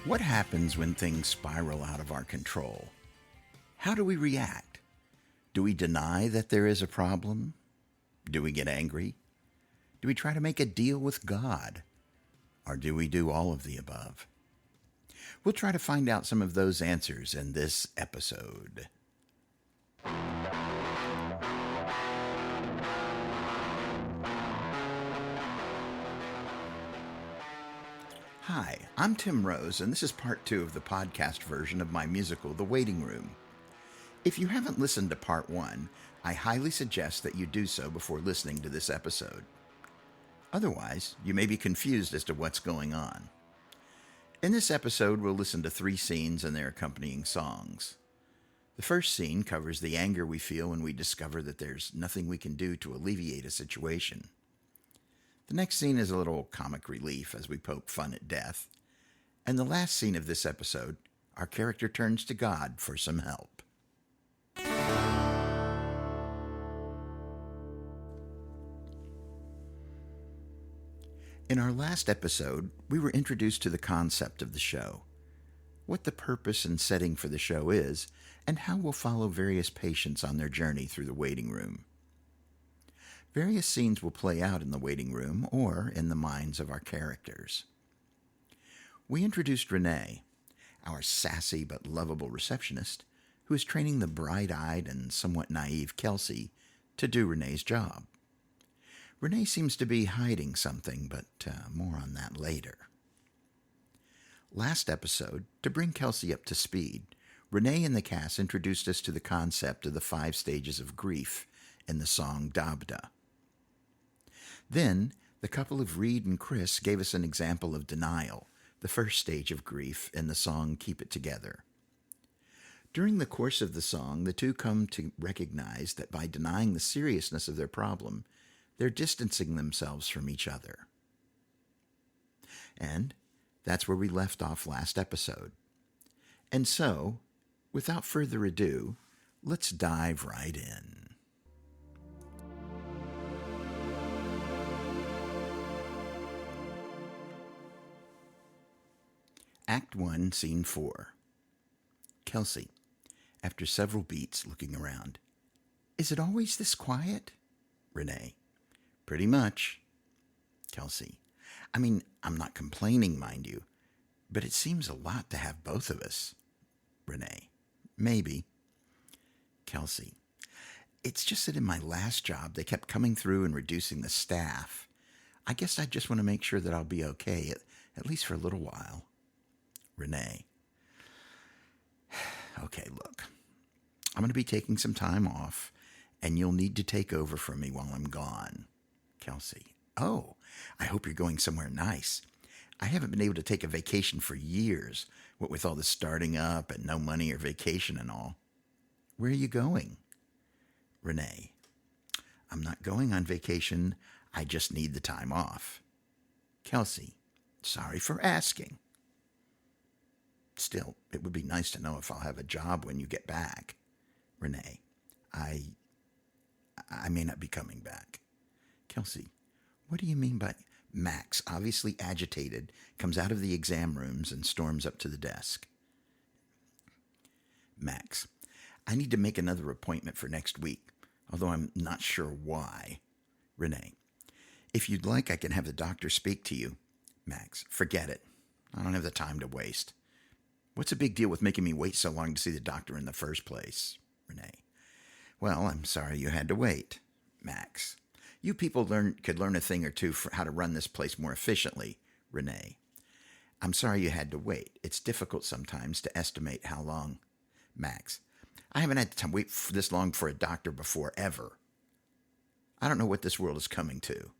What happens when things spiral out of our control? How do we react? Do we deny that there is a problem? Do we get angry? Do we try to make a deal with God? Or do we do all of the above? We'll try to find out some of those answers in this episode. Hi, I'm Tim Rose, and this is part 2 of the podcast version of my musical, The Waiting Room. If you haven't listened to part 1, I highly suggest that you do so before listening to this episode. Otherwise, you may be confused as to what's going on. In this episode, we'll listen to 3 scenes and their accompanying songs. The first scene covers the anger we feel when we discover that there's nothing we can do to alleviate a situation. The next scene is a little comic relief as we poke fun at death. And the last scene of this episode, our character turns to God for some help. In our last episode, we were introduced to the concept of the show, what the purpose and setting for the show is, and how we'll follow various patients on their journey through the waiting room. Various scenes will play out in the waiting room or in the minds of our characters. We introduced Renee, our sassy but lovable receptionist, who is training the bright-eyed and somewhat naive Kelsey to do Renee's job. Renee seems to be hiding something, but more on that later. Last episode, to bring Kelsey up to speed, Renee and the cast introduced us to the concept of the 5 stages of grief in the song Dabda. Then, the couple of Reed and Chris gave us an example of denial, the first stage of grief in the song Keep It Together. During the course of the song, the two come to recognize that by denying the seriousness of their problem, they're distancing themselves from each other. And that's where we left off last episode. And so, without further ado, let's dive right in. Act 1, Scene 4. Kelsey, after several beats, looking around. Is it always this quiet? Renee. Pretty much. Kelsey. I mean, I'm not complaining, mind you, but it seems a lot to have both of us. Renee. Maybe. Kelsey. It's just that in my last job, they kept coming through and reducing the staff. I guess I just want to make sure that I'll be okay, at least for a little while. Renee. Okay, look. I'm going to be taking some time off, and you'll need to take over from me while I'm gone. Kelsey. Oh, I hope you're going somewhere nice. I haven't been able to take a vacation for years, what with all the starting up and no money or vacation and all. Where are you going? Renee. I'm not going on vacation. I just need the time off. Kelsey. Sorry for asking. Still, it would be nice to know if I'll have a job when you get back. Renee. I may not be coming back. Kelsey. What do you mean by... Max, obviously agitated, comes out of the exam rooms and storms up to the desk. Max. I need to make another appointment for next week, although I'm not sure why. Renee. If you'd like, I can have the doctor speak to you. Max. Forget it. I don't have the time to waste. What's the big deal with making me wait so long to see the doctor in the first place? Renee. Well, I'm sorry you had to wait. Max. You people could learn a thing or two for how to run this place more efficiently. Renee. I'm sorry you had to wait. It's difficult sometimes to estimate how long. Max. I haven't had to wait for this long for a doctor before, ever. I don't know what this world is coming to.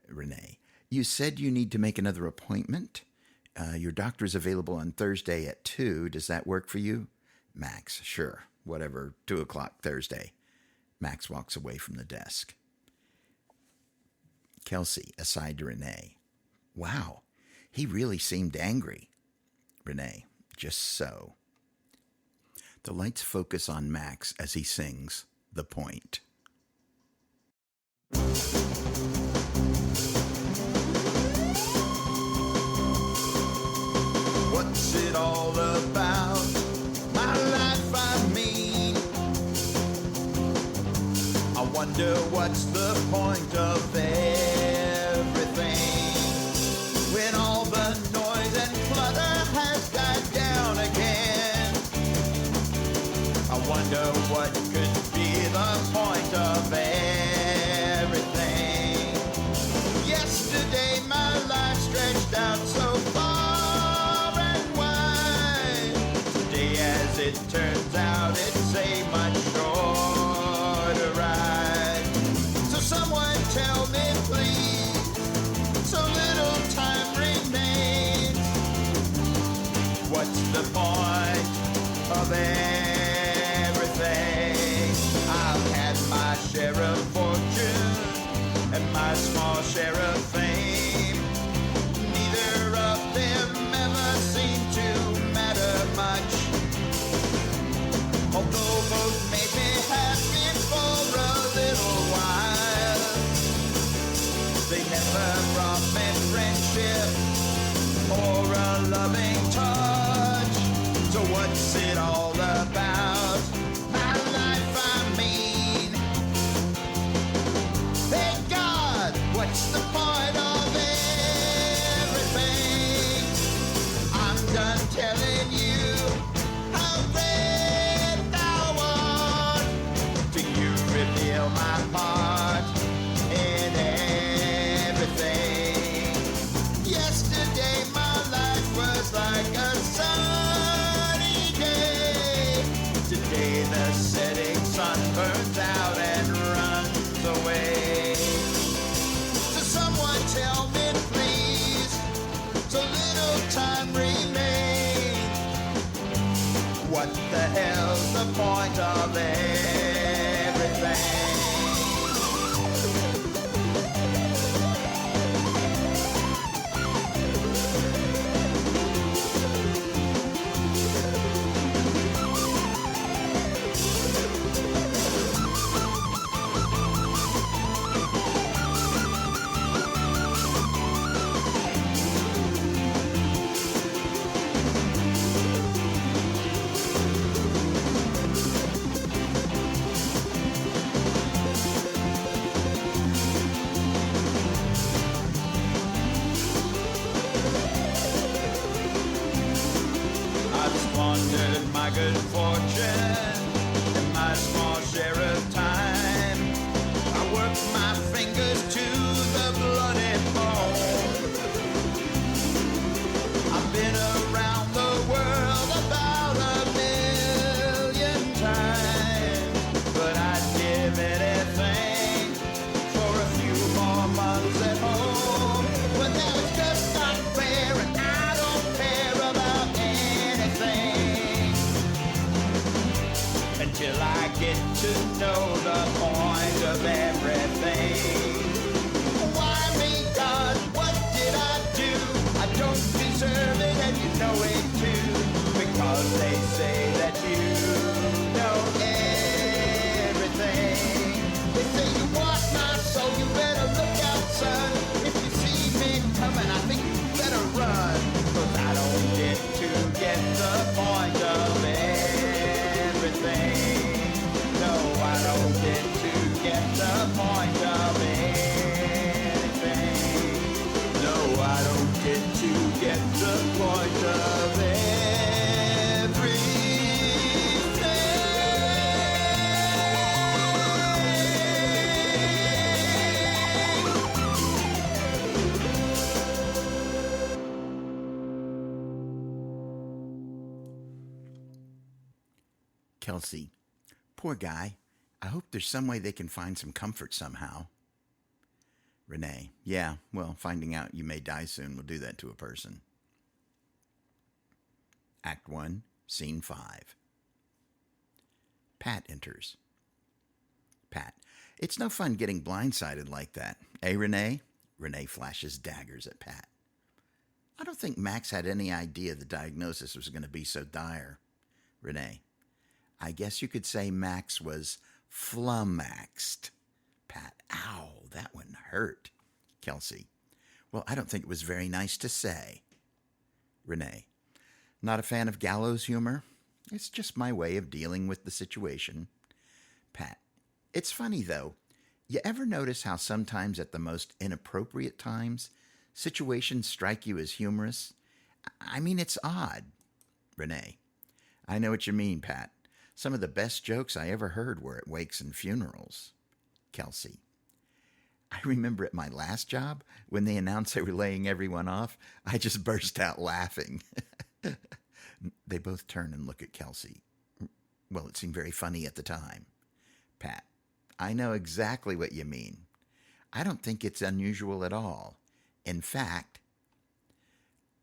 Renee. You said you need to make another appointment? Your doctor is available on Thursday at 2. Does that work for you? Max. Sure. Whatever. 2 o'clock Thursday. Max walks away from the desk. Kelsey, aside to Renee. Wow, he really seemed angry. Renee, just so. The lights focus on Max as he sings The Point. I wonder what's the point of everything when all the noise and clutter has died down again. I wonder what could be the point of everything. Yesterday my life stretched out so far and wide. Today, as it turns out, it's a much shorter ride. So someone tell me please, so little time remains. What's the point of everything? I've had my share of fortune and my small share of fame. Neither of them ever seem to matter much, although both made me happy for a little while. They never brought me friendship or a loving touch. So what's it all about? My life, I mean. Hey God, what's the point of everything? I'm done telling you how great thou art. Do you reveal my part in everything? Yesterday my life was like a sunny day. Today the setting sun burns out and runs away. So someone tell me please, so little time remains. What the hell's the point of everything? I've squandered my good fortune and my small share of time. I worked my fingers to the bloody bone. I've been around the world about 1,000,000 times, but I'd give anything for a few more months at home. But now it's just not fair, and I don't care about anything until I get to know the point of everything. Why me, God? What did I do? I don't deserve it, and you know it too, because they say that you know everything. They say you want my soul, you better look out, son. If you see me coming, I think you better run, 'cause I don't get to get the point of everything. No, I don't get to get the point of anything. No, I don't get to get the point of Kelsey, poor guy. I hope there's some way they can find some comfort somehow. Renee, yeah, well, finding out you may die soon will do that to a person. Act 1, Scene 5. Pat enters. Pat, it's no fun getting blindsided like that. Eh, Renee? Renee flashes daggers at Pat. I don't think Max had any idea the diagnosis was going to be so dire. Renee, I guess you could say Max was flummoxed. Pat, ow, that one hurt. Kelsey, well, I don't think it was very nice to say. Renee, not a fan of gallows humor? It's just my way of dealing with the situation. Pat, it's funny though. You ever notice how sometimes at the most inappropriate times, situations strike you as humorous? I mean, it's odd. Renee. I know what you mean, Pat. Some of the best jokes I ever heard were at wakes and funerals. Kelsey. I remember at my last job, when they announced they were laying everyone off, I just burst out laughing. They both turn and look at Kelsey. Well, it seemed very funny at the time. Pat. I know exactly what you mean. I don't think it's unusual at all. In fact,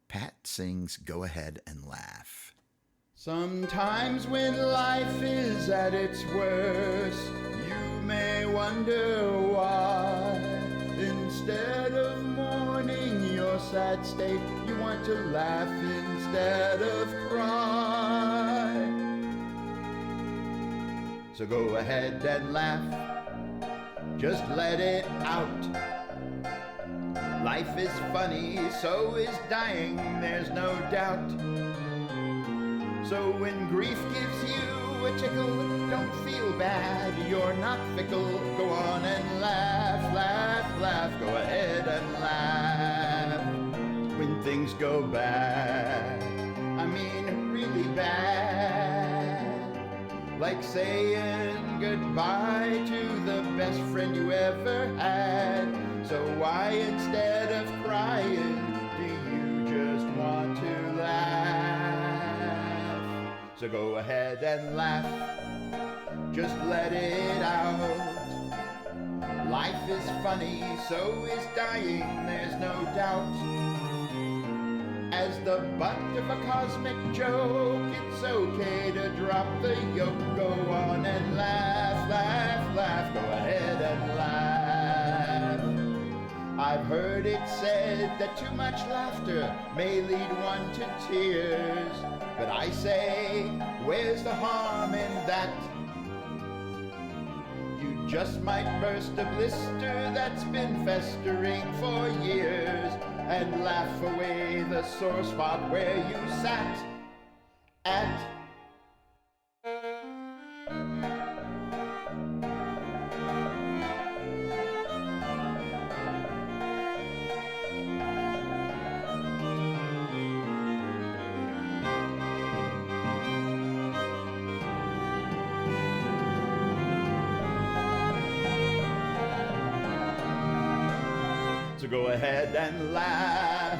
Pat sings Go Ahead and Laugh. Sometimes when life is at its worst, you may wonder why. Instead of mourning your sad state, you want to laugh instead of cry. So go ahead and laugh, just let it out. Life is funny, so is dying, there's no doubt. So when grief gives you a tickle, don't feel bad, you're not fickle. Go on and laugh, laugh, laugh, go ahead and laugh. When things go bad, I mean really bad, like saying goodbye to the best friend you ever had. So why instead of crying, do you just want to laugh? So go ahead and laugh, just let it out. Life is funny, so is dying, there's no doubt. As the butt of a cosmic joke, it's okay to drop the yoke. Go on and laugh, laugh, laugh, go ahead and laugh. I've heard it said that too much laughter may lead one to tears, but I say, where's the harm in that? You just might burst a blister that's been festering for years, and laugh away the sore spot where you sat at. So go ahead and laugh,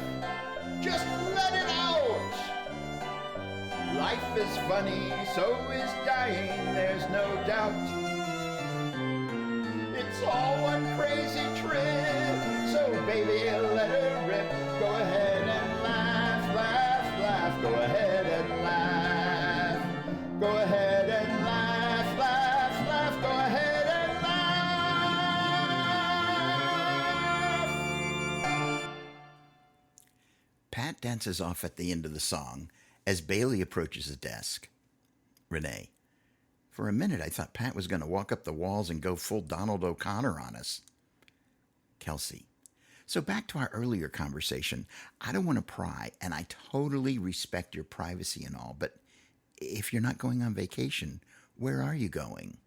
just let it out. Life is funny, so is dying, there's no doubt. It's all one crazy trip, so baby, let her rip. Go ahead and laugh, laugh, laugh, go ahead and laugh. Go ahead and laugh, laugh, laugh, go ahead and laugh. Pat dances off at the end of the song as Bailey approaches the desk. Renee. For a minute, I thought Pat was going to walk up the walls and go full Donald O'Connor on us. Kelsey. So back to our earlier conversation. I don't want to pry, and I totally respect your privacy and all, but if you're not going on vacation, where are you going?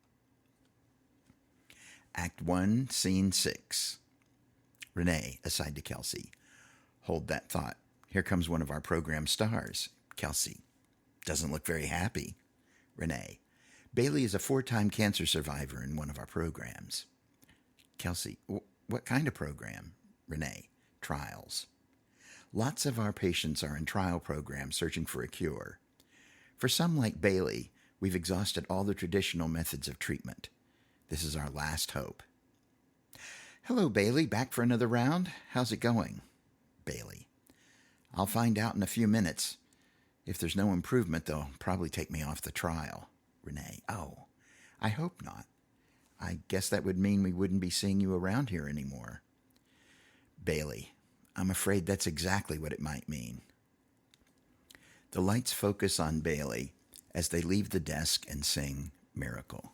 Act 1, Scene 6. Renee, aside to Kelsey. Hold that thought. Here comes one of our program stars. Kelsey. Doesn't look very happy. Renee. Bailey is a 4-time cancer survivor in one of our programs. Kelsey. What kind of program? Renee. Trials. Lots of our patients are in trial programs searching for a cure. For some like Bailey, we've exhausted all the traditional methods of treatment. This is our last hope. Hello, Bailey. Back for another round? How's it going? Bailey. I'll find out in a few minutes. If there's no improvement, they'll probably take me off the trial. Renee. Oh, I hope not. I guess that would mean we wouldn't be seeing you around here anymore. Bailey. I'm afraid that's exactly what it might mean. The lights focus on Bailey as they leave the desk and sing Miracle.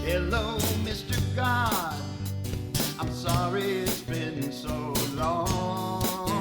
Hello, Mr. God, I'm sorry it's been so long.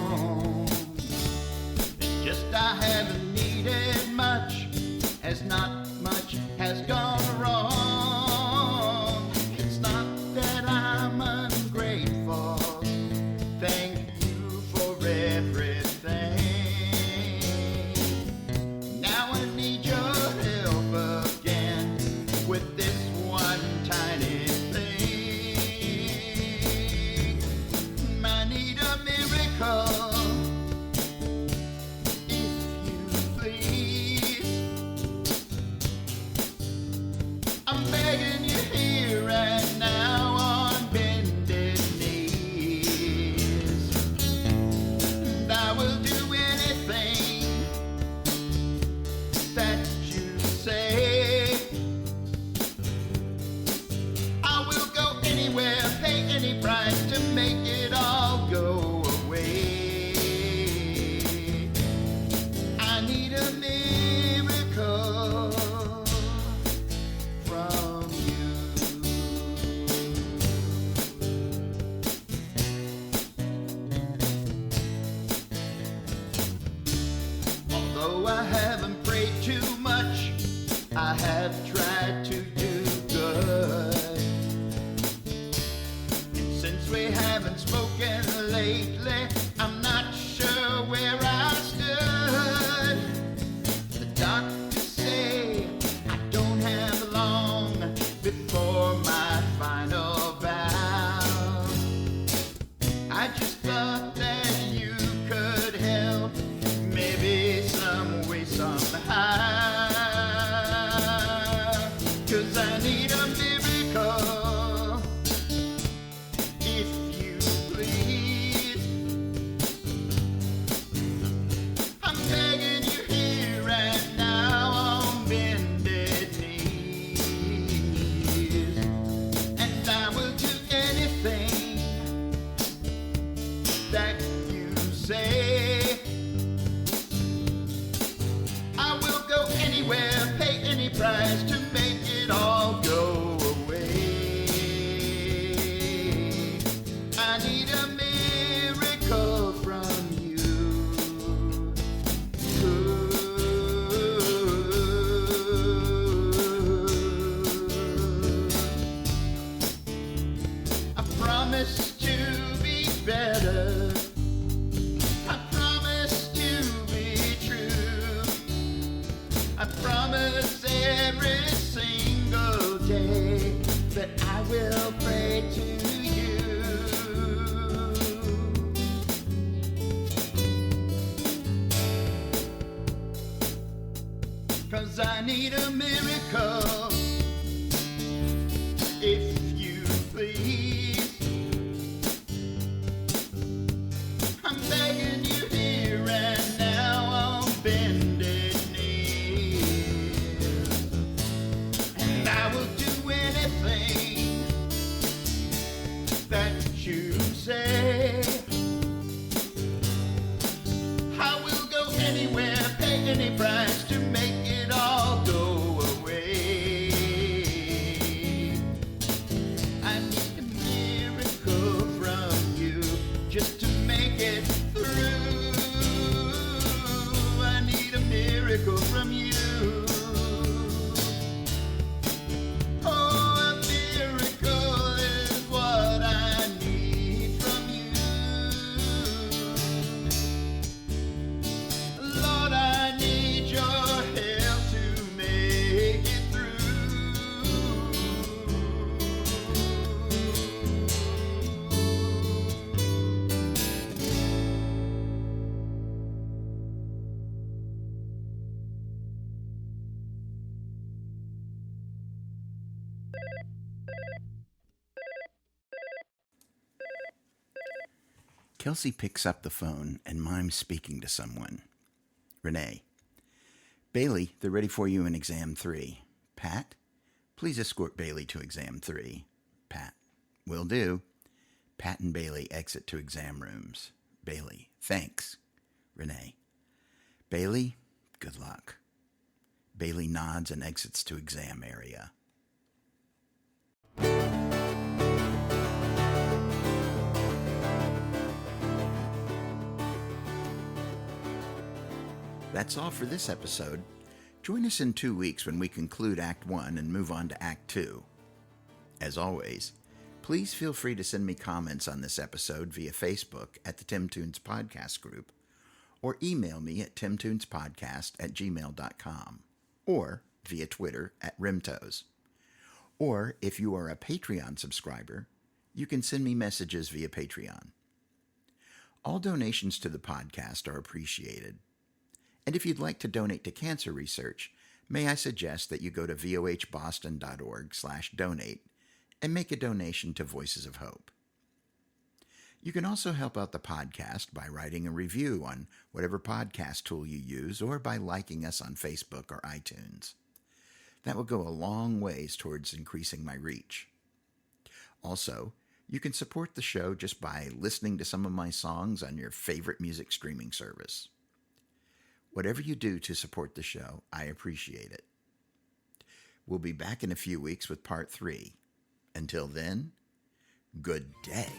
Though I haven't prayed too much, I have tried to do good. And since we haven't spoken lately, I'm not sure where I stood. The doctors say I don't have long before my final bow. I just thought that you could help, maybe some way, somehow. 'Cause I need a miracle, if you please. I'm begging you here and now on bended knees, and I will do anything that you say. I will go anywhere, pay any price to make it all go away. I need a miracle from you. I promise to be better. I promise to be true. I promise every single day that I will pray to you. 'Cause I need a miracle, if you please. I'm begging you here and now on bended knees, and I will do anything that you say. I will go anywhere, pay any price to make it all go away. I need a miracle from you just to make it through. I need a miracle from you. Oh, a miracle is what I need from you. Lord, I need your help to make it through. Kelsey picks up the phone and mimes speaking to someone. Renee. Bailey, they're ready for you in exam 3. Pat, please escort Bailey to exam 3. Pat, will do. Pat and Bailey exit to exam rooms. Bailey, thanks. Renee. Bailey, good luck. Bailey nods and exits to exam area. That's all for this episode. Join us in 2 weeks when we conclude Act 1 and move on to Act 2. As always, please feel free to send me comments on this episode via Facebook at the Tim Toons Podcast group, or email me at timtoonspodcast@gmail.com, or via Twitter at Rimtoes. Or if you are a Patreon subscriber, you can send me messages via Patreon. All donations to the podcast are appreciated. And if you'd like to donate to cancer research, may I suggest that you go to vohboston.org/donate and make a donation to Voices of Hope. You can also help out the podcast by writing a review on whatever podcast tool you use, or by liking us on Facebook or iTunes. That will go a long ways towards increasing my reach. Also, you can support the show just by listening to some of my songs on your favorite music streaming service. Whatever you do to support the show, I appreciate it. We'll be back in a few weeks with Part 3. Until then, good day.